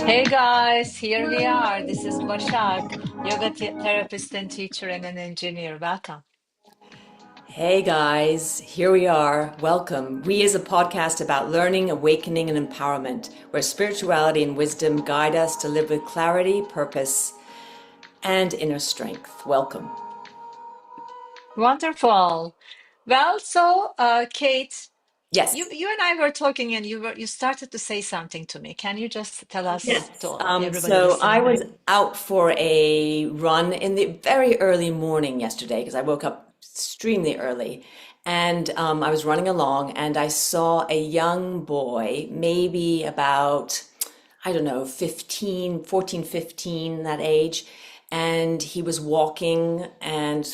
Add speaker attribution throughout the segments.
Speaker 1: Hey guys, here we are. This is Bashak, yoga therapist and teacher and an engineer. Welcome.
Speaker 2: Hey guys, here we are. Welcome. We is a podcast about learning, awakening, and empowerment, where spirituality and wisdom guide us to live with clarity, purpose, and inner strength. Welcome.
Speaker 1: Wonderful. Well, Kate, you
Speaker 2: Yes.
Speaker 1: you and I were talking, and you started to say something to me. Can you just tell us
Speaker 2: Yes.
Speaker 1: to everybody
Speaker 2: So I
Speaker 1: listening?
Speaker 2: was out for a run in the very early morning yesterday because I woke up extremely early. And I was running along and I saw a young boy, maybe about, I don't know, 15, 14, 15, that age. And he was walking and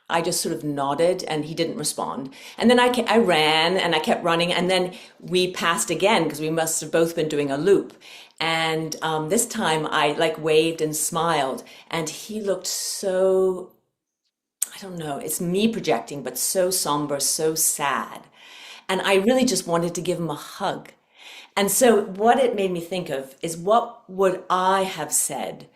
Speaker 2: I just sort of nodded and he didn't respond. And then I ran and I kept running. And then we passed again because we must have both been doing a loop. And this time I like waved and smiled. And he looked so, I don't know, it's me projecting, but so somber, so sad. And I really just wanted to give him a hug. And so what it made me think of is what would I have said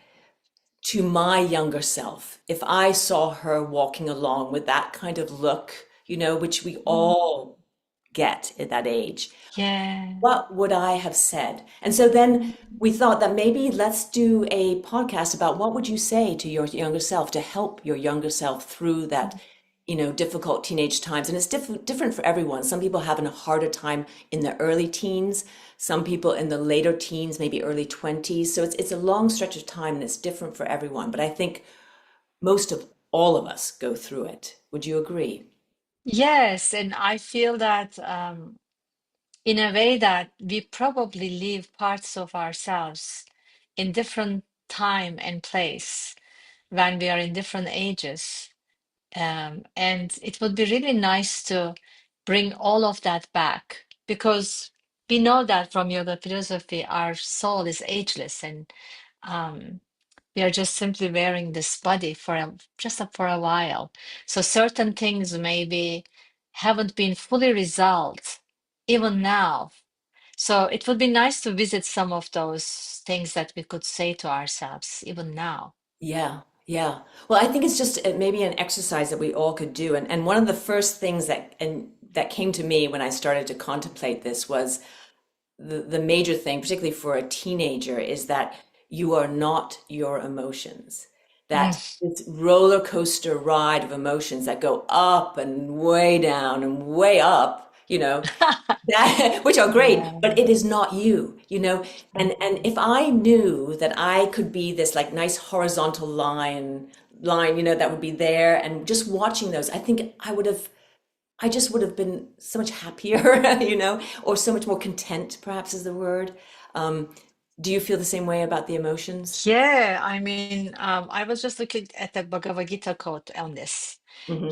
Speaker 2: to my younger self if I saw her walking along with that kind of look, which we
Speaker 1: Mm.
Speaker 2: all get at that age?
Speaker 1: Yeah.
Speaker 2: What would I have said? And so then we thought that maybe let's do a podcast about what would you say to your younger self to help your younger self through that, difficult teenage times. And it's different for everyone. Some people having a harder time in the early teens, some people in the later teens, maybe early 20s. So it's a long stretch of time and it's different for everyone. But I think most of all of us go through it. Would you agree?
Speaker 1: Yes, and I feel that in a way that we probably live parts of ourselves in different time and place when we are in different ages. And it would be really nice to bring all of that back because we know that from yoga philosophy, our soul is ageless and um, we are just simply wearing this body for for a while. So certain things maybe haven't been fully resolved even now. So it would be nice to visit some of those things that we could say to ourselves even now.
Speaker 2: Yeah, yeah. Well, I think it's just maybe an exercise that we all could do. And one of the first things that came to me when I started to contemplate this was the major thing, particularly for a teenager, is that you are not your emotions. That
Speaker 1: Mm.
Speaker 2: it's roller coaster ride of emotions that go up and way down and way up, that which are great,
Speaker 1: Yeah.
Speaker 2: but it is not you. And if I knew that I could be this like nice horizontal line, that would be there, and just watching those, I think I just would have been so much happier, or so much more content, perhaps is the word. um do you feel the same way about the emotions?
Speaker 1: Yeah, I mean, I was just looking at the Bhagavad Gita quote on this.
Speaker 2: Hmm.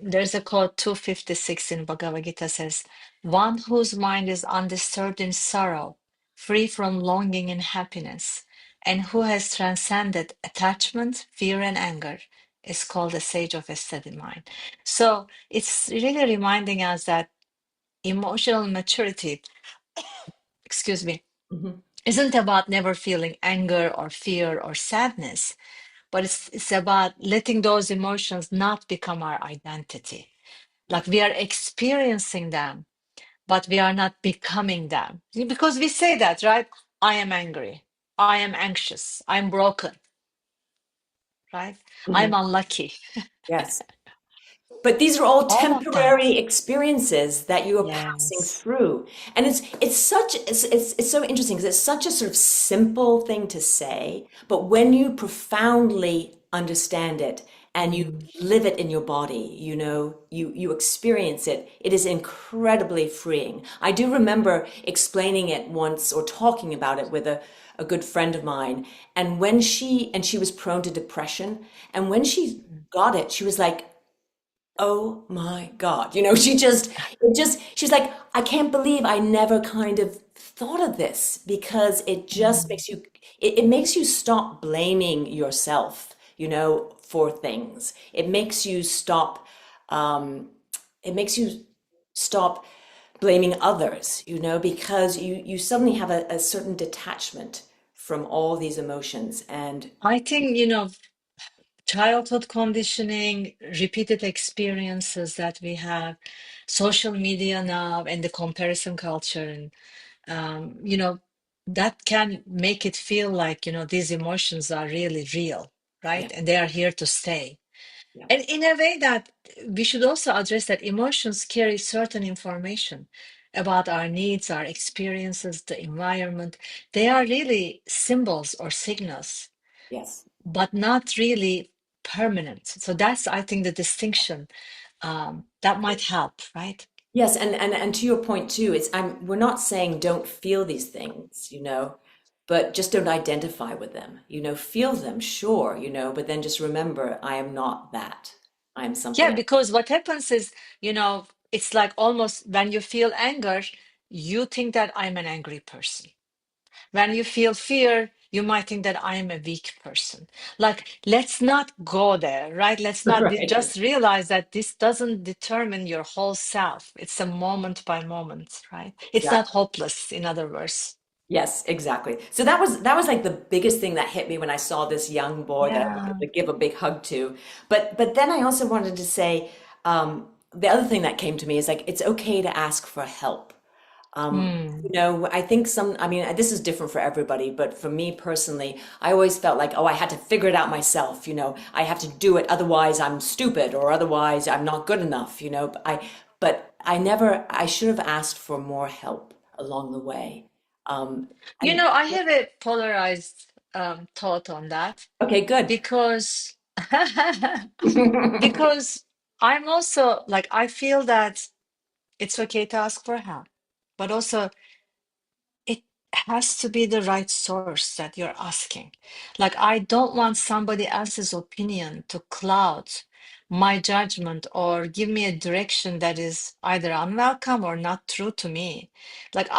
Speaker 1: There's a quote 256 in Bhagavad Gita says, "One whose mind is undisturbed in sorrow, free from longing and happiness, and who has transcended attachment, fear, and anger, is called a sage of a steady mind." So it's really reminding us that emotional maturity, excuse me,
Speaker 2: Hmm.
Speaker 1: isn't about never feeling anger or fear or sadness, but it's about letting those emotions not become our identity.
Speaker 2: Yeah.
Speaker 1: Like we are experiencing them, but we are not becoming them. Because we say that, right? I am angry. I am anxious. I'm broken, right? I'm
Speaker 2: Hmm.
Speaker 1: unlucky.
Speaker 2: Yes. But these are all
Speaker 1: All of that.
Speaker 2: temporary experiences that you are passing
Speaker 1: Yes.
Speaker 2: through. And it's so interesting because it's such a sort of simple thing to say, but when you profoundly understand it and you
Speaker 1: Mm.
Speaker 2: live it in your body, you experience it, it is incredibly freeing. I do remember explaining it once or talking about it with a good friend of mine, and she was prone to depression, and when she got it, she was like, oh my God. She's like, I can't believe I never kind of thought of this because it just
Speaker 1: Mm.
Speaker 2: makes it makes you stop blaming yourself, for things. Um, it makes you stop blaming others, because you suddenly have a certain detachment from all these emotions. And
Speaker 1: I think, childhood conditioning, repeated experiences that we have, social media now, and the comparison culture, and that can make it feel like, these emotions are really real,
Speaker 2: yeah,
Speaker 1: right? And they are here to stay.
Speaker 2: yeah,
Speaker 1: And in a way that we should also address that emotions carry certain information about our needs, our experiences, the environment. They are really symbols or signals,
Speaker 2: yes.
Speaker 1: but not really permanent. So that's, I think, the distinction that might help, right?
Speaker 2: Yes, and to your point too, we're not saying don't feel these things, but just don't identify with them. Feel them, sure, but then just remember, I am not that. I am
Speaker 1: Yeah,
Speaker 2: something else.
Speaker 1: because what happens is, it's like almost when you feel anger, you think that I'm an angry person. When you feel fear, you might think that I am a weak person. Like, let's not go there, right? Let's not
Speaker 2: Right.
Speaker 1: just realize that this doesn't determine your whole self. It's a moment by moment, right? It's not
Speaker 2: Exactly.
Speaker 1: hopeless, in other words.
Speaker 2: Yes, exactly. So that was like the biggest thing that hit me when I saw this young boy that I wanted
Speaker 1: Yeah.
Speaker 2: to give a big hug to. But then I also wanted to say, the other thing that came to me is like it's okay to ask for help.
Speaker 1: Hmm.
Speaker 2: I think I mean, this is different for everybody, but for me personally, I always felt like, oh, I had to figure it out myself, I have to do it, otherwise I'm stupid or otherwise I'm not good enough, I should have asked for more help along the way. And
Speaker 1: I have a polarized thought on that
Speaker 2: okay, good.
Speaker 1: because because I'm also like, I feel that it's okay to ask for help, but also it has to be the right source that you're asking. Like, I don't want somebody else's opinion to cloud my judgment or give me a direction that is either unwelcome or not true to me. Like,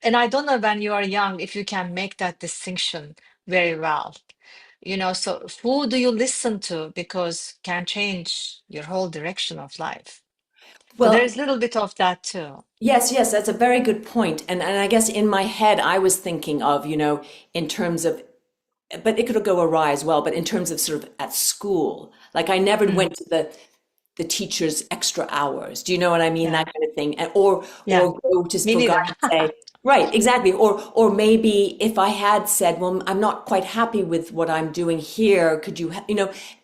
Speaker 1: and I don't know when you are young if you can make that distinction very well. So who do you listen to? Because can change your whole direction of life. So there
Speaker 2: Well,
Speaker 1: is a little bit of that too.
Speaker 2: yes, yes, that's a very good point. And I guess in my head, I was thinking of, in terms of, but it could go awry as well, but in terms of sort of at school, like I never
Speaker 1: Mm,
Speaker 2: went to the teacher's extra hours. Do you know what I mean? That
Speaker 1: yeah,
Speaker 2: kind of thing. Or
Speaker 1: yeah.
Speaker 2: go just
Speaker 1: Me
Speaker 2: for
Speaker 1: neither.
Speaker 2: God to say, right, exactly. Or maybe if I had said, well, I'm not quite happy with what I'm doing here, could you,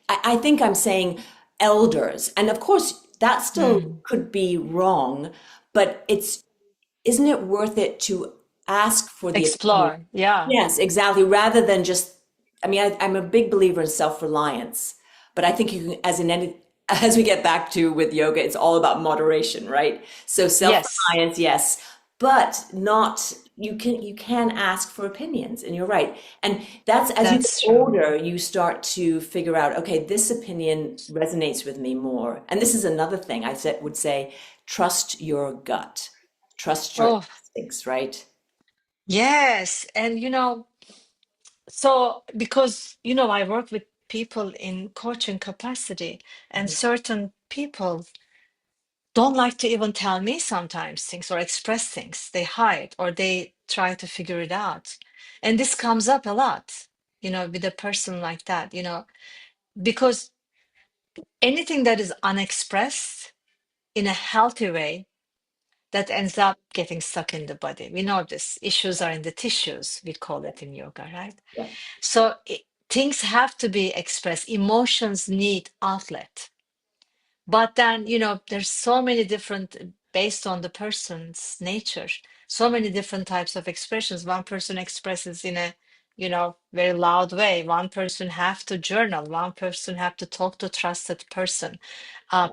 Speaker 2: I think I'm saying elders. And of course, that still
Speaker 1: Mm.
Speaker 2: could be wrong, but isn't it worth it to ask for the opinion?
Speaker 1: Explore. Yeah,
Speaker 2: Yes, exactly. Rather than just, I mean, I'm a big believer in self-reliance, but I think you can, as we get back to with yoga, it's all about moderation, right? So
Speaker 1: yes,
Speaker 2: self-reliance, yes, but not, you can ask for opinions, and you're right. And that's as you get
Speaker 1: that's true.
Speaker 2: older, you start to figure out, okay, this opinion resonates with me more. And this is another thing would say, trust your gut, trust your
Speaker 1: Oh,
Speaker 2: instincts, right?
Speaker 1: yes. And so because I work with people in coaching capacity, and certain people don't like to even tell me sometimes things or express things. They hide or they try to figure it out. And this comes up a lot, with a person like that, because anything that is unexpressed in a healthy way, that ends up getting stuck in the body. We know this. Issues are in the tissues, we call it in yoga, right?
Speaker 2: Yeah.
Speaker 1: So things have to be expressed. Emotions need outlet. But then, there's so many different, based on the person's nature, so many different types of expressions. One person expresses in a, very loud way. One person have to journal. One person have to talk to trusted person,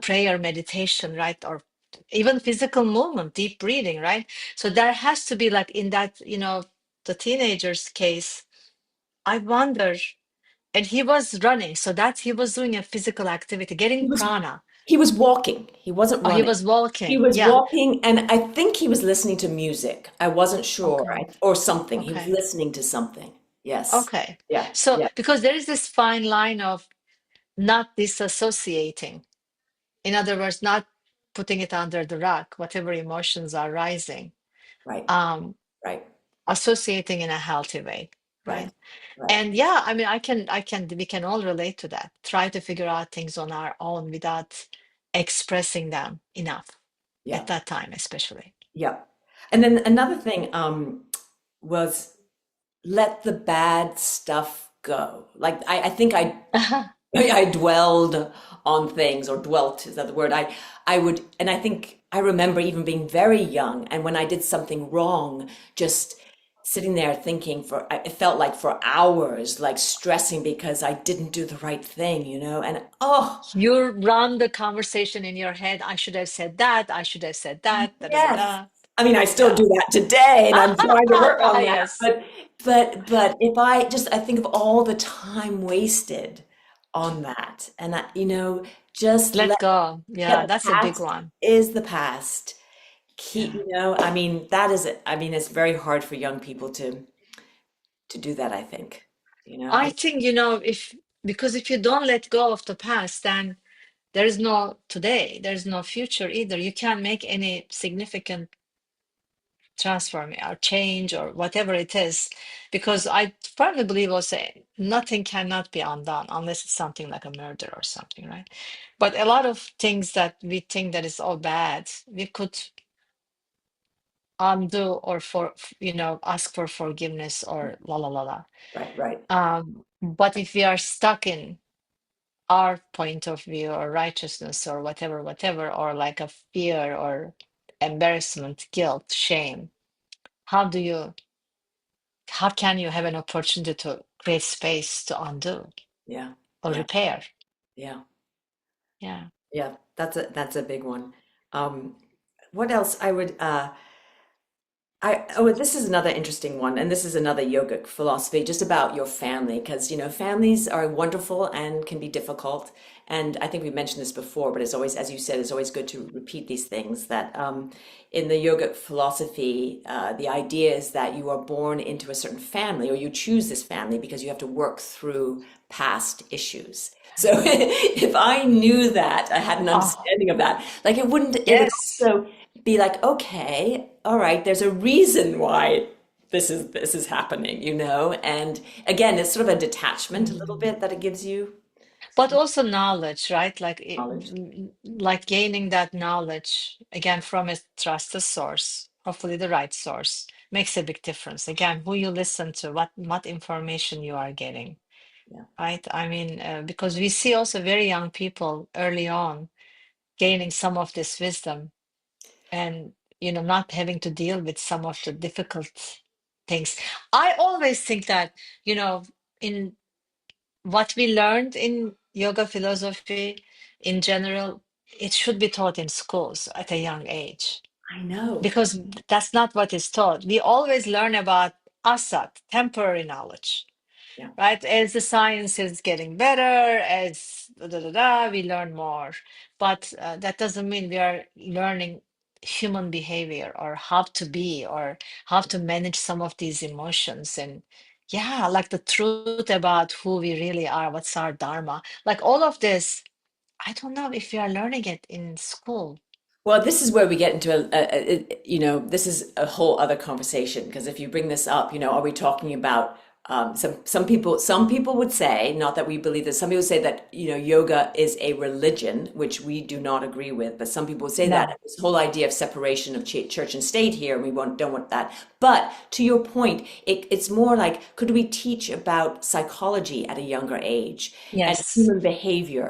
Speaker 1: prayer, meditation, right? Or even physical movement, deep breathing, right? So there has to be, like in that, the teenager's case, I wonder And he was running, so that he was doing a physical activity,
Speaker 2: He
Speaker 1: getting
Speaker 2: was
Speaker 1: prana.
Speaker 2: he was walking. He wasn't
Speaker 1: Oh, he
Speaker 2: running.
Speaker 1: was
Speaker 2: He
Speaker 1: walking.
Speaker 2: was
Speaker 1: Yeah.
Speaker 2: walking, and I think he was listening to music. I wasn't sure,
Speaker 1: Okay.
Speaker 2: or something. He was
Speaker 1: Okay.
Speaker 2: listening to something. Yes.
Speaker 1: Okay.
Speaker 2: Yeah.
Speaker 1: So
Speaker 2: Yeah.
Speaker 1: because there is this fine line of not disassociating. In other words, not putting it under the rug, whatever emotions are rising,
Speaker 2: Right.
Speaker 1: um,
Speaker 2: Right.
Speaker 1: associating in a healthy way,
Speaker 2: Right.
Speaker 1: right?
Speaker 2: Right.
Speaker 1: And yeah, I mean, we can all relate to that. Try to figure out things on our own without expressing them enough
Speaker 2: Yeah.
Speaker 1: at that time, especially.
Speaker 2: Yeah. And then another thing was let the bad stuff go. Like I think I dwelled on things, or dwelt, is that the word? I would, and I think I remember even being very young, and when I did something wrong, just sitting there thinking it felt like for hours, like stressing because I didn't do the right thing, and oh,
Speaker 1: You run the conversation in your head. I should have said that. I should have said that. Da da da
Speaker 2: yes.
Speaker 1: da.
Speaker 2: I mean, I still
Speaker 1: Yeah.
Speaker 2: do that today, and I'm trying to work on that.
Speaker 1: Yes.
Speaker 2: But if I think of all the time wasted on that, and just
Speaker 1: Let
Speaker 2: let
Speaker 1: go.
Speaker 2: yeah,
Speaker 1: Yeah,
Speaker 2: the
Speaker 1: that's a big
Speaker 2: past
Speaker 1: one.
Speaker 2: is the past. Keep,
Speaker 1: Yeah.
Speaker 2: I mean, that is it. I mean, it's very hard for young people to do that, I think.
Speaker 1: I think, if because if you don't let go of the past, then there is no today, there's no future either. You can't make any significant transform or change or whatever it is, because I firmly believe also nothing cannot be undone unless it's something like a murder or something, right? But a lot of things that we think that is all bad, we could undo or ask for forgiveness or la la la la.
Speaker 2: Right, right.
Speaker 1: But if we are stuck in our point of view or righteousness or whatever, or like a fear or embarrassment, guilt, shame, how do you how can you have an opportunity to create space to undo
Speaker 2: Yeah,
Speaker 1: or
Speaker 2: yeah,
Speaker 1: repair?
Speaker 2: yeah,
Speaker 1: Yeah.
Speaker 2: yeah. That's a big one. Um, what else I would oh, this is another interesting one, and this is another yogic philosophy, just about your family, because families are wonderful and can be difficult. And I think we mentioned this before, but it's always, as you said, it's always good to repeat these things. That in the yogic philosophy, the idea is that you are born into a certain family, or you choose this family because you have to work through past issues. So if I knew that, I had an
Speaker 1: Oh,
Speaker 2: understanding of that, like it would
Speaker 1: yes.
Speaker 2: also be like, okay, all right, there's a reason why this is happening, And again, it's sort of a detachment a little
Speaker 1: Mm.
Speaker 2: bit that it gives you
Speaker 1: But also knowledge, right? Like
Speaker 2: knowledge.
Speaker 1: like gaining that knowledge again from a trusted source, hopefully the right source, makes a big difference. Again, who you listen to, what information you are getting,
Speaker 2: Yeah,
Speaker 1: right? I mean, because we see also very young people early on gaining some of this wisdom, and not having to deal with some of the difficult things. I always think that in what we learned in yoga philosophy in general, it should be taught in schools at a young age,
Speaker 2: I know.
Speaker 1: because that's not what is taught. We always learn about asat, temporary knowledge,
Speaker 2: Yeah.
Speaker 1: right? As the science is getting better, as we learn more. But that doesn't mean we are learning human behavior or how to be or how to manage some of these emotions. And yeah, like the truth about who we really are, what's our dharma, like all of this. I don't know if we are learning it in school.
Speaker 2: Well, this is where we get into this is a whole other conversation, because if you bring this up, are we talking about some people would say, not that we believe this, some people say that, yoga is a religion, which we do not agree with, but some people would say that
Speaker 1: No.
Speaker 2: this whole idea of separation of church and state here, and we don't want that. But to your point, it's more like, could we teach about psychology at a younger age and
Speaker 1: Yes.
Speaker 2: human behavior?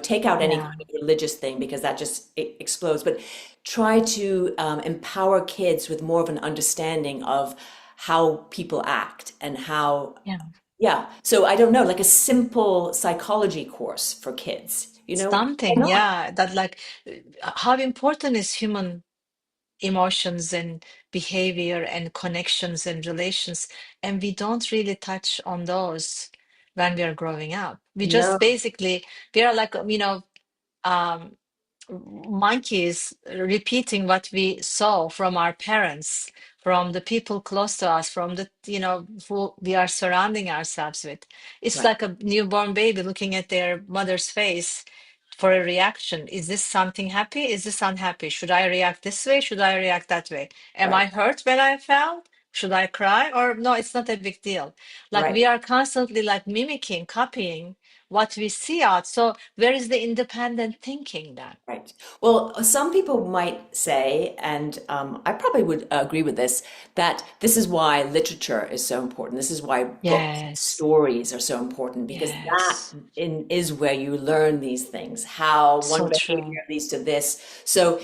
Speaker 2: Take out any
Speaker 1: Yeah.
Speaker 2: kind of religious thing, because that just explodes. But try to empower kids with more of an understanding of how people act and how,
Speaker 1: Yeah.
Speaker 2: yeah. So I don't know, like a simple psychology course for kids, why
Speaker 1: Something,
Speaker 2: not?
Speaker 1: yeah, that like how important is human emotions and behavior and connections and relations, and we don't really touch on those. when we are growing up. We just
Speaker 2: No,
Speaker 1: basically, we are like, um, monkeys repeating what we saw from our parents, from the people close to us, from the, who we are surrounding ourselves with. It's
Speaker 2: right,
Speaker 1: like a newborn baby looking at their mother's face for a reaction. Is this something happy? Is this unhappy? Should I react this way? Should I react that way? Am
Speaker 2: right,
Speaker 1: I hurt when I fell? Should I cry? Or no, it's not a big deal. Like
Speaker 2: right.
Speaker 1: we are constantly like mimicking, copying what we see out. So where is the independent thinking then?
Speaker 2: Right. Well, some people might say, and I probably would agree with this, that this is why literature is so important. This is why books and
Speaker 1: Yes,
Speaker 2: stories are so important because that
Speaker 1: yes,
Speaker 2: is where you learn these things, how one
Speaker 1: so true.
Speaker 2: behavior leads to this. So,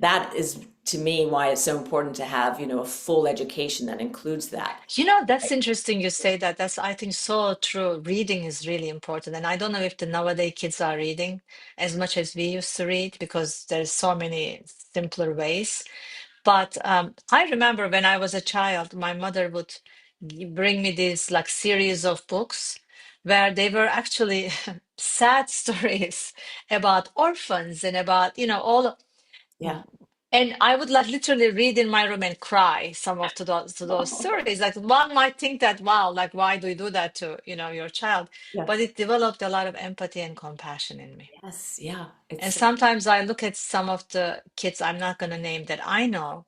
Speaker 2: that is to me why it's so important to have, a full education that includes that.
Speaker 1: That's interesting you say that. That's, I think, so true. Reading is really important. And I don't know if the nowadays kids are reading as much as we used to read because there's so many simpler ways. But I remember when I was a child, my mother would bring me these like series of books where they were actually sad stories about orphans and about, all.
Speaker 2: Yeah.
Speaker 1: And I would like literally read in my room and cry some of to those stories. Like one might think that, wow, like why do you do that to, your child?
Speaker 2: Yeah.
Speaker 1: But it developed a lot of empathy and compassion in me.
Speaker 2: Yes. Yeah.
Speaker 1: And
Speaker 2: It's
Speaker 1: sometimes I look at some of the kids I'm not going to name that I know,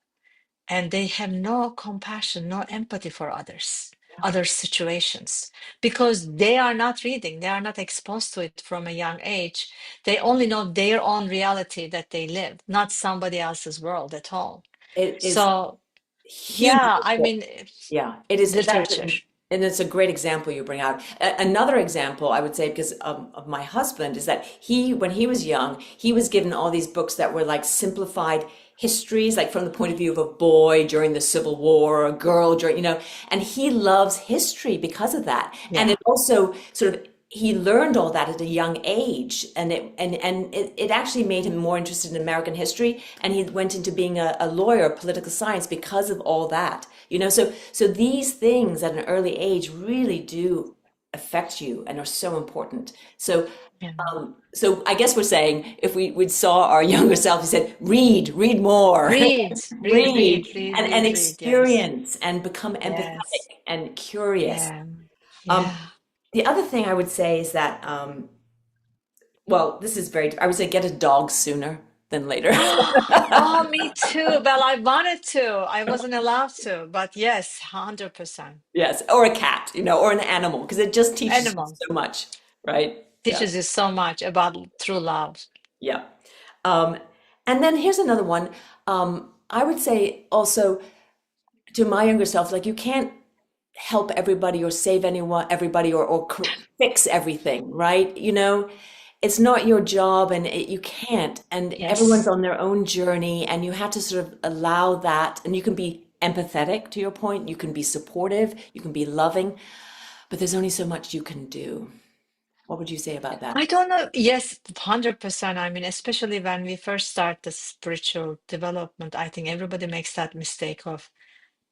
Speaker 1: and they have no compassion, no empathy for others, other situations, because they are not reading, they are not exposed to it from a young age. They only know their own reality that they live, not somebody else's world at all.
Speaker 2: it is
Speaker 1: So,
Speaker 2: hugely
Speaker 1: yeah, I
Speaker 2: important.
Speaker 1: mean,
Speaker 2: Yeah, it is such
Speaker 1: literature.
Speaker 2: an, and it's a great example you bring out. Another example I would say, because of my husband, is that when he was young, he was given all these books that were like simplified histories, like from the point of view of a boy during the Civil War or a girl during, and he loves history because of that. And
Speaker 1: Yeah,
Speaker 2: it also sort of, he learned all that at a young age, and it actually made him more interested in American history, and he went into being a lawyer, political science, because of all that. So these things at an early age really do affect you and are so important. So
Speaker 1: yeah.
Speaker 2: so I guess we're saying if we saw our younger self, we said, read more,
Speaker 1: Read, read,
Speaker 2: read,
Speaker 1: read, read,
Speaker 2: and
Speaker 1: read, read. Yes,
Speaker 2: experience and become empathetic
Speaker 1: yes,
Speaker 2: and curious.
Speaker 1: yeah,
Speaker 2: Um,
Speaker 1: yeah.
Speaker 2: the other thing I would say is that, well, this is I would say get a dog sooner than later.
Speaker 1: Oh, me too. Well, I wanted to. I wasn't allowed to, but yes, 100%.
Speaker 2: Yes, or a cat, or an animal, because it just teaches you
Speaker 1: Animal
Speaker 2: so much, right? Yeah,
Speaker 1: teaches you so much about true love.
Speaker 2: yeah. Um, and then here's another one. I would say also to my younger self, like you can't help everybody or save everybody or fix everything, right? It's not your job and you can't. And everyone's
Speaker 1: Yes.
Speaker 2: on their own journey and you have to sort of allow that. And you can be empathetic to your point. You can be supportive. You can be loving, but there's only so much you can do. What would you say about that?
Speaker 1: I don't know. Yes, 100%. I mean, especially when we first start the spiritual development, I think everybody makes that mistake of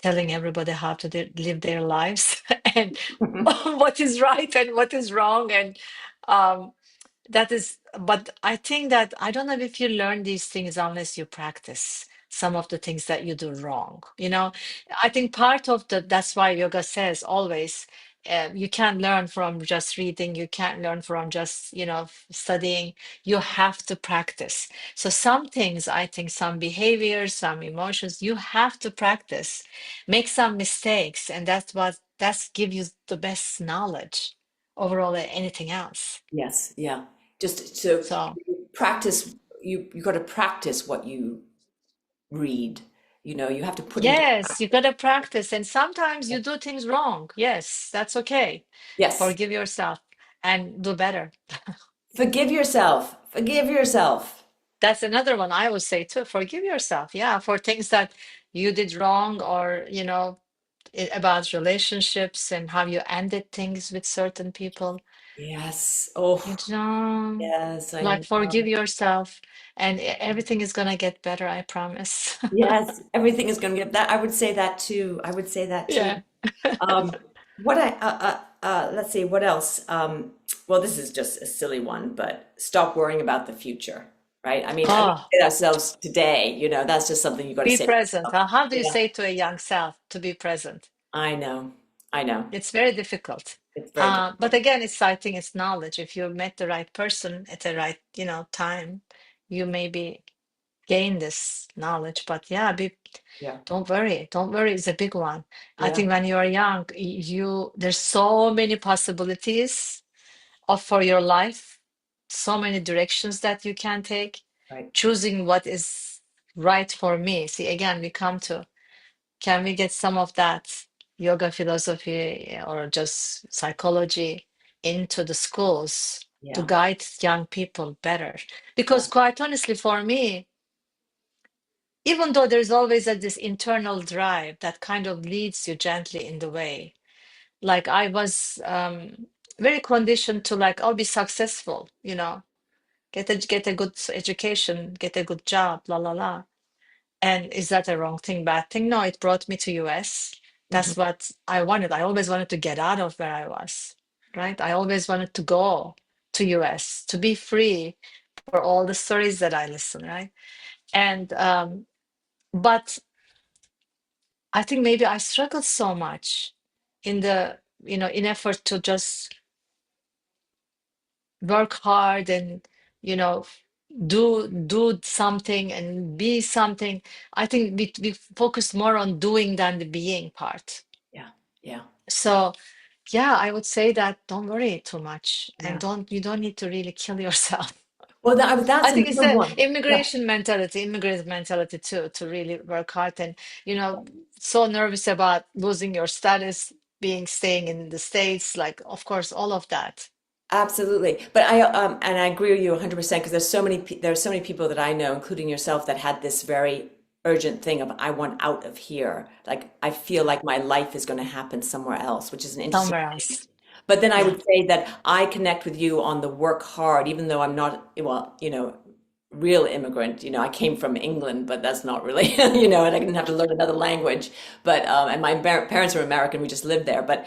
Speaker 1: telling everybody how to live their lives and what is right and what is wrong. And um, that is, but I think that I don't know if you learn these things unless you practice some of the things that you do wrong. I think part of that's why yoga says always, you can't learn from just reading, you can't learn from just, studying. You have to practice. So some things, I think, some behaviors, some emotions, you have to practice, make some mistakes, and that's give you the best knowledge overall than anything else.
Speaker 2: Yes, yeah. Just so
Speaker 1: So,
Speaker 2: practice, you got to practice what you read. You have to put into
Speaker 1: yes, you
Speaker 2: practice.
Speaker 1: gotta practice, and sometimes you do things wrong. Yes, that's okay.
Speaker 2: Yes.
Speaker 1: Forgive yourself and do better.
Speaker 2: Forgive yourself. Forgive yourself.
Speaker 1: That's another one I would say too. Forgive yourself, yeah, for things that you did wrong, or about relationships and how you ended things with certain people.
Speaker 2: Yes.
Speaker 1: You
Speaker 2: Oh,
Speaker 1: know,
Speaker 2: yes, I
Speaker 1: like
Speaker 2: know.
Speaker 1: forgive yourself, and everything is gonna get better, I promise.
Speaker 2: Yes, everything is going to get that. I would say that too. I would say that too.
Speaker 1: Yeah.
Speaker 2: Um, what let's see, what else? Well, this is just a silly one, but stop worrying about the future, right? I mean, we
Speaker 1: Oh,
Speaker 2: say ourselves today, that's just something you got to
Speaker 1: be
Speaker 2: say to
Speaker 1: present.
Speaker 2: yourself.
Speaker 1: How do you
Speaker 2: Yeah,
Speaker 1: say to a young self to be present?
Speaker 2: I know. I know.
Speaker 1: It's very difficult.
Speaker 2: It's very
Speaker 1: But
Speaker 2: difficult.
Speaker 1: again, it's I think it's knowledge. If you met the right person at the right, time, you maybe gain this knowledge. But yeah,
Speaker 2: Yeah.
Speaker 1: don't worry. Don't worry is a big one. I
Speaker 2: Yeah.
Speaker 1: think when you are young, there's so many possibilities of for your life, so many directions that you can take,
Speaker 2: Right.
Speaker 1: choosing what is right for me. See, again, we come to can we get some of that yoga philosophy or just psychology into the schools to
Speaker 2: Yeah.
Speaker 1: guide young people better? Because
Speaker 2: Yeah.
Speaker 1: quite honestly, for me, even though there's always this internal drive that kind of leads you gently in the way, like I was very conditioned to like, I'll be successful, get a good education, get a good job, la la la. And is that a wrong thing, bad thing? No, it brought me to US.
Speaker 2: Hmm.
Speaker 1: That's what I wanted. I always wanted to get out of where I was, right? I always wanted to go to US to be free for all the stories that I listen, right? And but I think maybe I struggled so much in in effort to just work hard and you know do something and be something. I think we focus more on doing than the being part.
Speaker 2: Yeah. Yeah.
Speaker 1: So yeah, I would say that don't worry too much and
Speaker 2: Yeah.
Speaker 1: you don't need to really kill yourself.
Speaker 2: Well, that's
Speaker 1: I think it's
Speaker 2: another
Speaker 1: a
Speaker 2: one. Yeah.
Speaker 1: immigrant mentality too, to really work hard and you know so nervous about losing your status, being staying in the States, like of course all of that.
Speaker 2: Absolutely. But and I agree with you 100% because there's so many people that I know, including yourself, that had this very urgent thing of I want out of here. Like I feel
Speaker 1: Yeah,
Speaker 2: like my life is going to happen somewhere else, which is an interesting
Speaker 1: somewhere
Speaker 2: thing.
Speaker 1: else.
Speaker 2: But then I
Speaker 1: Yeah.
Speaker 2: would say that I connect with you on the work hard, even though I'm not, well, real immigrant. I came from England, but that's not really, and I didn't have to learn another language. But and my parents were American. We just lived there. But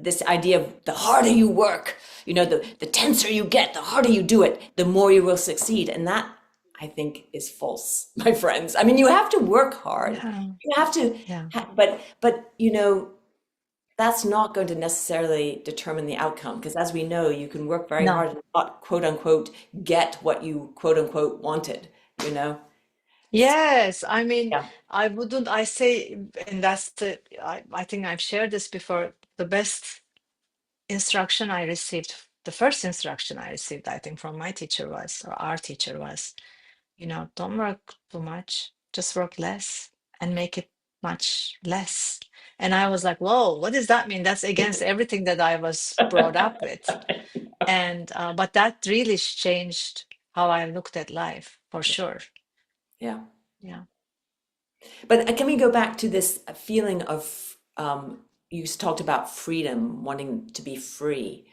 Speaker 2: this idea of the harder you work, the tenser you get, the harder you do it, the more you will succeed. And that I think is false, my friends. I mean, you have to work hard.
Speaker 1: Yeah.
Speaker 2: You have to,
Speaker 1: Yeah.
Speaker 2: but that's not going to necessarily determine the outcome because as we know you can work very
Speaker 1: No.
Speaker 2: hard and not quote unquote get what you quote unquote wanted you know
Speaker 1: Yes, I mean,
Speaker 2: yeah.
Speaker 1: I say, and I think I've shared this before. The best instruction I received, the first instruction I received, I think, from my teacher was, or our teacher was, don't work too much, just work less and make it much less. And I was like, whoa, what does that mean? That's against everything that I was brought up with. And, but that really changed how I looked at life, for sure.
Speaker 2: Yeah.
Speaker 1: Yeah.
Speaker 2: But can we go back to this feeling of you talked about freedom, wanting to be free,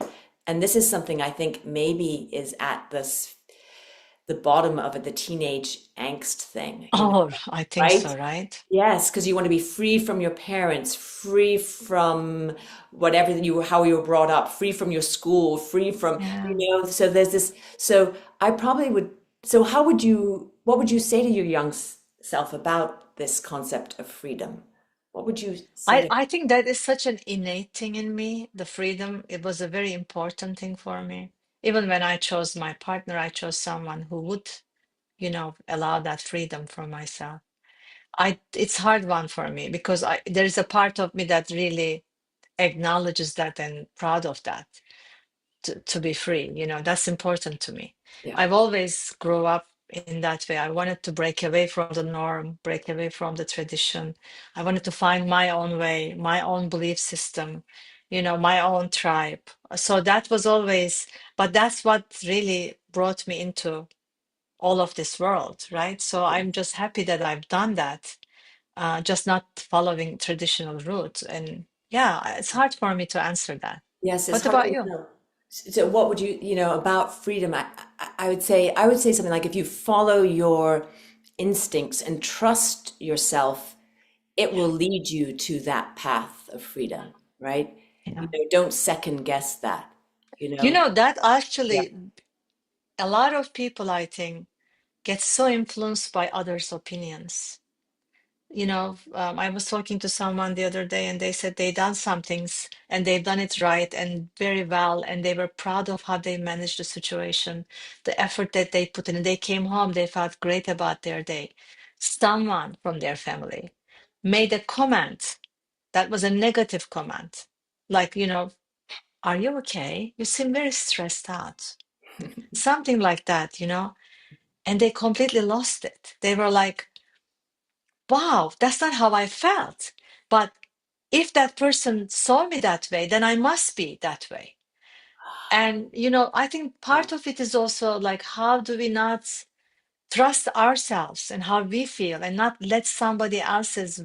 Speaker 2: and this is something I think maybe is at the bottom of it, the teenage angst thing,
Speaker 1: Oh, I think
Speaker 2: right?
Speaker 1: so, right?
Speaker 2: Yes, because you want to be free from your parents, free from whatever how you were brought up, free from your school, free from,
Speaker 1: Yeah.
Speaker 2: so there's this, so I probably would, so what would you say to your young self about this concept of freedom? What would you say to,
Speaker 1: I think that is such an innate thing in me, the freedom. It was a very important thing for me. Even when I chose my partner, I chose someone who would, allow that freedom for myself. It's hard one for me because there is a part of me that really acknowledges that and proud of that. To be free, that's important to me.
Speaker 2: yeah,
Speaker 1: I've always grew up in that way. I wanted to break away from the norm, break away from the tradition. I wanted to find my own way, my own belief system, my own tribe. So that was always, but that's what really brought me into all of this world, right? So I'm just happy that I've done that, just not following traditional routes. And yeah, it's hard for me to answer that.
Speaker 2: yes, it's
Speaker 1: What
Speaker 2: hard
Speaker 1: about
Speaker 2: to
Speaker 1: you?
Speaker 2: know. So what would about freedom? I would say something like if you follow your instincts and trust yourself, it will lead you to that path of freedom, right?
Speaker 1: Yeah.
Speaker 2: Don't second guess that, you
Speaker 1: You
Speaker 2: know?
Speaker 1: know, that
Speaker 2: Yeah.
Speaker 1: actually, a lot of people, I think, get so influenced by others' opinions. I was talking to someone the other day and they said they done some things and they've done it right and very well, and they were proud of how they managed the situation, the effort that they put in. And they came home, they felt great about their day. Someone from their family made a comment that was a negative comment, like, are you okay? You seem very stressed out. Something like that. And they completely lost it. They were like, wow, that's not how I felt. But if that person saw me that way, then I must be that way. And, I think
Speaker 2: Yeah.
Speaker 1: part of it is also like, how do we not trust ourselves and how we feel and not let somebody else's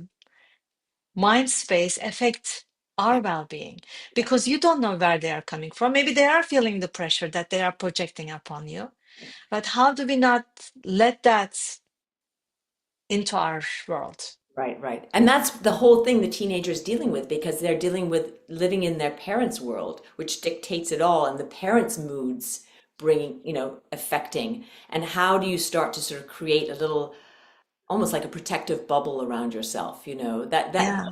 Speaker 1: mind space affect our
Speaker 2: Yeah.
Speaker 1: well-being?
Speaker 2: Yeah.
Speaker 1: Because you don't know where they are coming from. Maybe they are feeling the pressure that they are projecting upon you. But how do we not let that into our world?
Speaker 2: Right, right. And that's the whole thing the teenager's dealing with because they're dealing with living in their parents' world, which dictates it all, and the parents' moods bringing, affecting. And how do you start to sort of create a little, almost like a protective bubble around yourself,
Speaker 1: Yeah.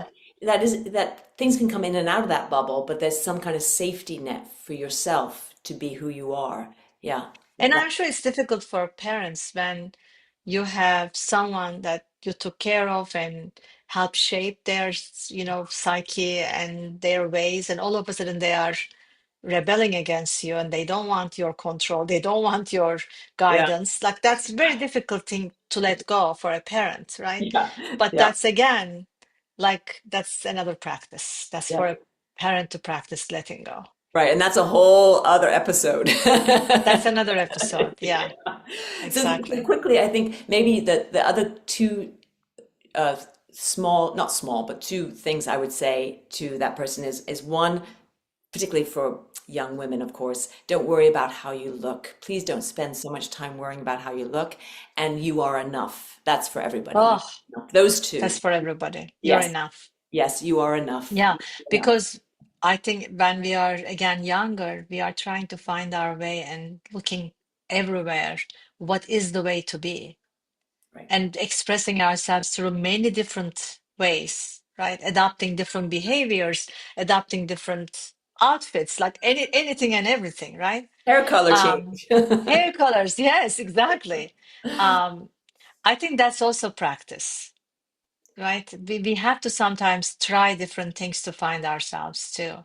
Speaker 2: that things can come in and out of that bubble, but there's some kind of safety net for yourself to be who you are. Yeah.
Speaker 1: And
Speaker 2: That,
Speaker 1: I'm sure it's difficult for parents when you have someone that you took care of and helped shape their, psyche and their ways, and all of a sudden they are rebelling against you and they don't want your control, they don't want your
Speaker 2: yeah.
Speaker 1: guidance. Like that's a very difficult thing to let go for a parent, right?
Speaker 2: Yeah.
Speaker 1: But
Speaker 2: Yeah.
Speaker 1: that's again, like that's another practice. That's
Speaker 2: Yeah.
Speaker 1: for a parent to practice letting go.
Speaker 2: Right, and that's a whole other episode.
Speaker 1: That's another episode.
Speaker 2: Yeah.
Speaker 1: Yeah,
Speaker 2: So
Speaker 1: exactly.
Speaker 2: quickly, I think maybe the other two uh, small, not small, but two things I would say to that person is one, particularly for young women, of course, don't worry about how you look. Please don't spend so much time worrying about how you look, and you are enough. That's for everybody.
Speaker 1: Oh,
Speaker 2: Those
Speaker 1: that's
Speaker 2: two.
Speaker 1: for everybody. You're
Speaker 2: Yes,
Speaker 1: enough.
Speaker 2: yes, you are enough.
Speaker 1: Yeah,
Speaker 2: You are enough.
Speaker 1: because I think when we are again younger, we are trying to find our way and looking everywhere. What is the way to be?
Speaker 2: Right.
Speaker 1: And expressing ourselves through many different ways, right? Adopting different behaviors, adopting different outfits, like anything and everything, right?
Speaker 2: Hair color
Speaker 1: Um,
Speaker 2: change.
Speaker 1: Hair colors, yes, exactly. Um, I think that's also practice. Right? We have to sometimes try different things to find ourselves too.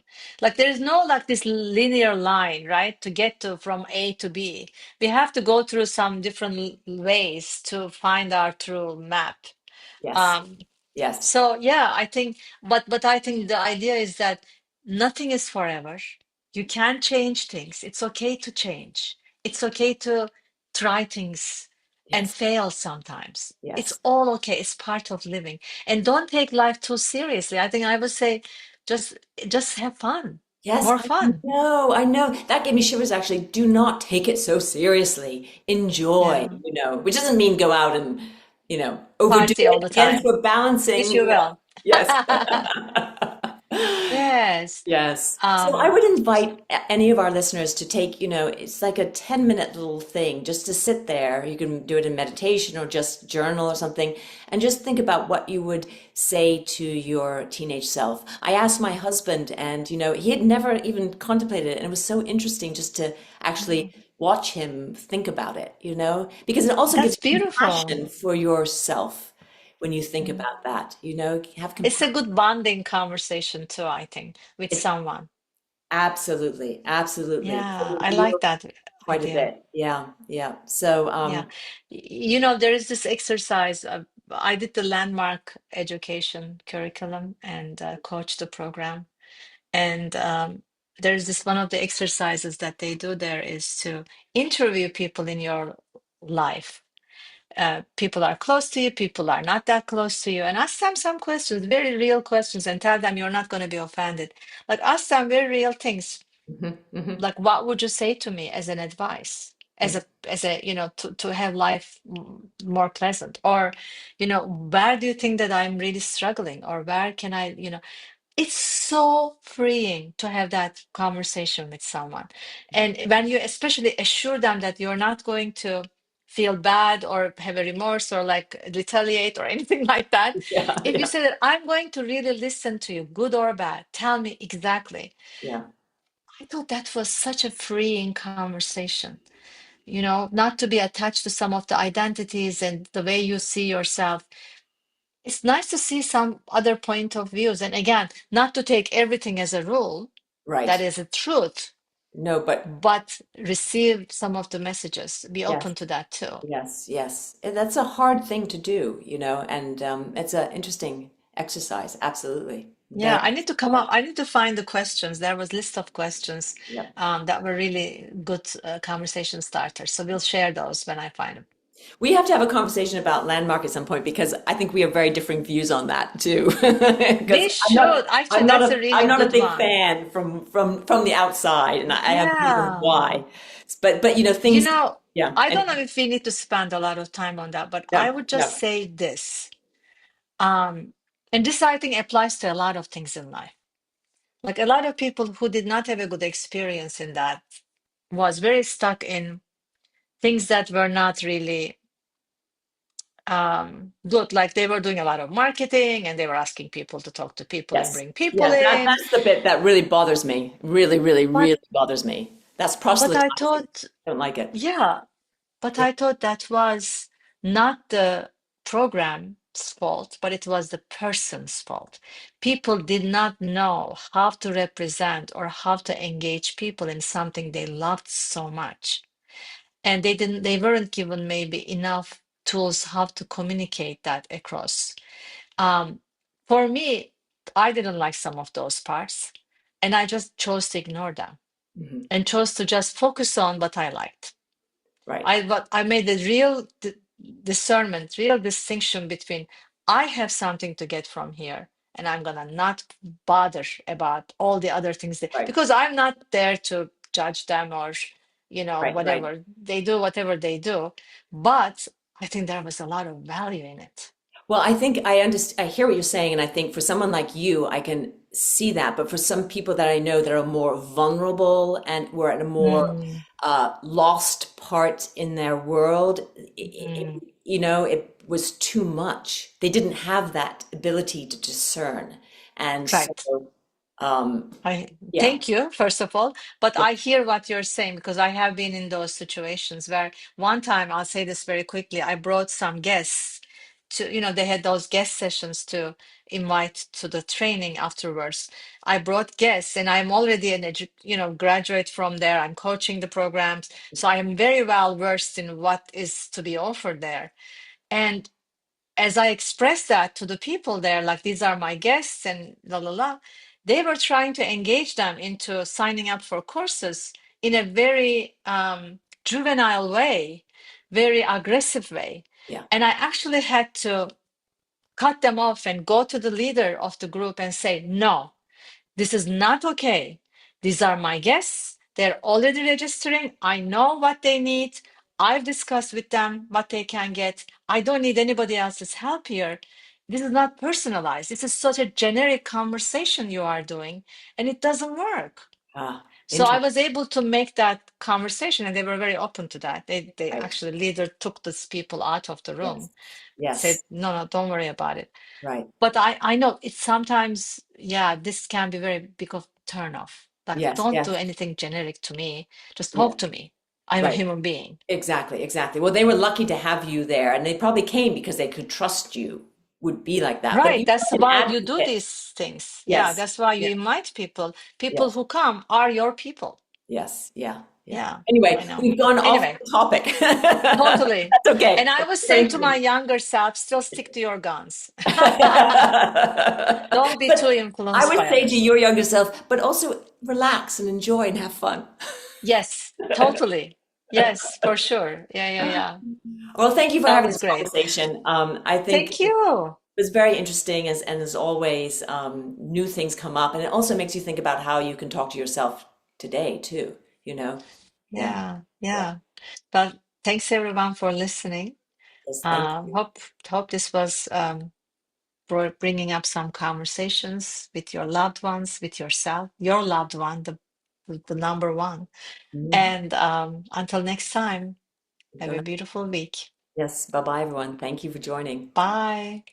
Speaker 1: Like there's no like this linear line, right? To get to from A to B. We have to go through some different ways to find our true map.
Speaker 2: Yes,
Speaker 1: Um,
Speaker 2: yes,
Speaker 1: so yeah, I think, but I think the idea is that nothing is forever. You can change things. It's okay to change. It's okay to try things and
Speaker 2: yes,
Speaker 1: fail sometimes. It's
Speaker 2: yes.
Speaker 1: all okay. It's part of living. And don't take life too seriously. I think I would say just just have fun.
Speaker 2: Yes,
Speaker 1: More fun.
Speaker 2: I know. That gave me shivers actually. Do not take it so seriously. Enjoy,
Speaker 1: Yeah.
Speaker 2: which doesn't mean go out and, overdo
Speaker 1: Party all
Speaker 2: it.
Speaker 1: the
Speaker 2: Get into
Speaker 1: time.
Speaker 2: a
Speaker 1: Which
Speaker 2: balancing,
Speaker 1: you will.
Speaker 2: yes.
Speaker 1: Yes.
Speaker 2: Yes. So I
Speaker 1: Um,
Speaker 2: would invite any of our listeners to take, it's like a 10-minute little thing just to sit there. You can do it in meditation or just journal or something and just think about what you would say to your teenage self. I asked my husband and, he had never even contemplated it. And it was so interesting just to actually watch him think about it, because it also gives
Speaker 1: that's
Speaker 2: you
Speaker 1: beautiful.
Speaker 2: compassion for yourself when you think about that, have
Speaker 1: It's
Speaker 2: compassion.
Speaker 1: a good bonding conversation too, I think, with
Speaker 2: It's
Speaker 1: someone.
Speaker 2: absolutely, absolutely. It
Speaker 1: Yeah, I like
Speaker 2: reveals
Speaker 1: that
Speaker 2: quite a
Speaker 1: idea.
Speaker 2: bit. Yeah, yeah. So,
Speaker 1: Yeah. There is this exercise. I did the landmark education curriculum and coached the program. And there's this one of the exercises that they do there is to interview people in your life. People are close to you, people are not that close to you, and ask them some questions, very real questions, and tell them you're not going to be offended. Like ask them very real things.
Speaker 2: mhm, mhm.
Speaker 1: Like what would you say to me as an advice,
Speaker 2: Yes,
Speaker 1: as a to have life more pleasant, or where do you think that I'm really struggling, or where can I it's so freeing to have that conversation with someone. And when you especially assure them that you're not going to feel bad or have a remorse or like retaliate or anything like that,
Speaker 2: Yeah,
Speaker 1: if you
Speaker 2: yeah,
Speaker 1: say that I'm going to really listen to you, good or bad, tell me exactly.
Speaker 2: yeah.
Speaker 1: I thought that was such a freeing conversation, not to be attached to some of the identities and the way you see yourself. It's nice to see some other point of views. And again, not to take everything as a rule, that
Speaker 2: Right.
Speaker 1: is a truth,
Speaker 2: No, but
Speaker 1: but receive some of the messages. Be
Speaker 2: yes,
Speaker 1: open to that too.
Speaker 2: yes, yes. And that's a hard thing to do, and it's an interesting exercise. Absolutely.
Speaker 1: Yeah,
Speaker 2: Very.
Speaker 1: I need to come up. I need to find the questions. There was list of questions
Speaker 2: Yeah.
Speaker 1: that were really good conversation starters. So we'll share those when I find them.
Speaker 2: We have to have a conversation about landmark at some point because I think we have very different views on that too. Because
Speaker 1: We should. Actually, that's a really
Speaker 2: I'm not a
Speaker 1: good
Speaker 2: big
Speaker 1: one.
Speaker 2: fan from the outside, and I have reasons
Speaker 1: Yeah.
Speaker 2: why. But
Speaker 1: You
Speaker 2: things.
Speaker 1: know,
Speaker 2: Yeah.
Speaker 1: I
Speaker 2: And
Speaker 1: don't know if we need to spend a lot of time on that, but I
Speaker 2: no,
Speaker 1: would just
Speaker 2: no.
Speaker 1: say this. Um, and this, I think, applies to a lot of things in life. Like a lot of people who did not have a good experience in that was very stuck in things that were not really good. Like they were doing a lot of marketing and they were asking people to talk to people and
Speaker 2: Yes.
Speaker 1: bring people
Speaker 2: Yeah.
Speaker 1: in.
Speaker 2: That's the bit that really bothers me. Really, really,
Speaker 1: But
Speaker 2: really bothers me. That's
Speaker 1: but I
Speaker 2: proselytizing.
Speaker 1: thought,
Speaker 2: Don't like it.
Speaker 1: yeah, but
Speaker 2: Yeah.
Speaker 1: I thought that was not the program's fault, but it was the person's fault. People did not know how to represent or how to engage people in something they loved so much. And they weren't given maybe enough tools how to communicate that across. Um, for me, I didn't like some of those parts, and I just chose to ignore them
Speaker 2: Mhm.
Speaker 1: and chose to just focus on what I liked.
Speaker 2: Right.
Speaker 1: I made a real discernment, real distinction between I have something to get from here, and I'm gonna not bother about all the other things
Speaker 2: Right.
Speaker 1: because I'm not there to judge them or
Speaker 2: Right. Right.
Speaker 1: whatever they do, whatever they do. But I think there was a lot of value in it.
Speaker 2: Well, I think I understand. I hear what you're saying, and I think for someone like you, I can see that. But for some people that I know that are more vulnerable and were at a more
Speaker 1: Mm,
Speaker 2: lost part in their world,
Speaker 1: mm,
Speaker 2: it was too much. They didn't have that ability to discern, and so
Speaker 1: right.
Speaker 2: um,
Speaker 1: I
Speaker 2: yeah,
Speaker 1: thank you, first of all, but
Speaker 2: yeah,
Speaker 1: I hear what you're saying because I have been in those situations where one time, I'll say this very quickly, I brought some guests to, they had those guest sessions to invite to the training afterwards. I brought guests and I'm already graduate from there. I'm coaching the programs. So I am very well versed in what is to be offered there. And as I expressed that to the people there, like these are my guests and la la la, they were trying to engage them into signing up for courses in a very juvenile way, very aggressive way.
Speaker 2: yeah.
Speaker 1: And I actually had to cut them off and go to the leader of the group and say, no, this is not okay. These are my guests. They're already registering. I know what they need. I've discussed with them what they can get. I don't need anybody else's help here. This is not personalized. This is such a generic conversation you are doing, and it doesn't work.
Speaker 2: Ah,
Speaker 1: So I
Speaker 2: interesting.
Speaker 1: was able to make that conversation, and they were very open to that. They
Speaker 2: Right.
Speaker 1: actually leader took these people out of the
Speaker 2: Yes.
Speaker 1: room, said,
Speaker 2: Yes.
Speaker 1: no, no, don't worry about it.
Speaker 2: Right.
Speaker 1: But I know it's sometimes, yeah, this can be very big of turn off. Like,
Speaker 2: Yes.
Speaker 1: don't do
Speaker 2: Yes.
Speaker 1: anything generic to me. Just
Speaker 2: Yeah.
Speaker 1: talk to me. I'm a
Speaker 2: Right.
Speaker 1: human being.
Speaker 2: Exactly, exactly. Well, they were lucky to have you there, and they probably came because they could trust you would be like that. But
Speaker 1: Right.
Speaker 2: you
Speaker 1: That's
Speaker 2: were an
Speaker 1: why you do
Speaker 2: advocate.
Speaker 1: these things. Yeah.
Speaker 2: Yes.
Speaker 1: That's why you
Speaker 2: Yeah.
Speaker 1: invite people. People
Speaker 2: Yes.
Speaker 1: who come are your people.
Speaker 2: Yes. Yeah. Yeah.
Speaker 1: Yeah. I
Speaker 2: Anyway,
Speaker 1: know.
Speaker 2: we've gone off
Speaker 1: Anyway,
Speaker 2: the topic.
Speaker 1: totally.
Speaker 2: That's okay.
Speaker 1: And I
Speaker 2: That's
Speaker 1: would say
Speaker 2: very
Speaker 1: to my
Speaker 2: good.
Speaker 1: younger self, still stick to your guns. Don't be too
Speaker 2: But I
Speaker 1: influenced
Speaker 2: would
Speaker 1: by
Speaker 2: say to
Speaker 1: others.
Speaker 2: your younger self, but also relax and enjoy and have fun.
Speaker 1: Yes, totally. Yes, for sure. Yeah, yeah, yeah.
Speaker 2: Well, thank you for
Speaker 1: That
Speaker 2: having
Speaker 1: was
Speaker 2: this
Speaker 1: great.
Speaker 2: conversation. I think
Speaker 1: Thank you.
Speaker 2: was very interesting as always, new things come up, and it also makes you think about how you can talk to yourself today too, you know? Yeah.
Speaker 1: Yeah,
Speaker 2: Yeah.
Speaker 1: yeah. But thanks everyone for listening.
Speaker 2: Yes, thank you.
Speaker 1: Hope this was bringing up some conversations with your loved ones, with yourself, your loved one, the number one.
Speaker 2: Mhm.
Speaker 1: And until next time, have
Speaker 2: Until
Speaker 1: a
Speaker 2: next-
Speaker 1: beautiful week.
Speaker 2: Yes, bye bye, everyone. Thank you for joining.
Speaker 1: Bye.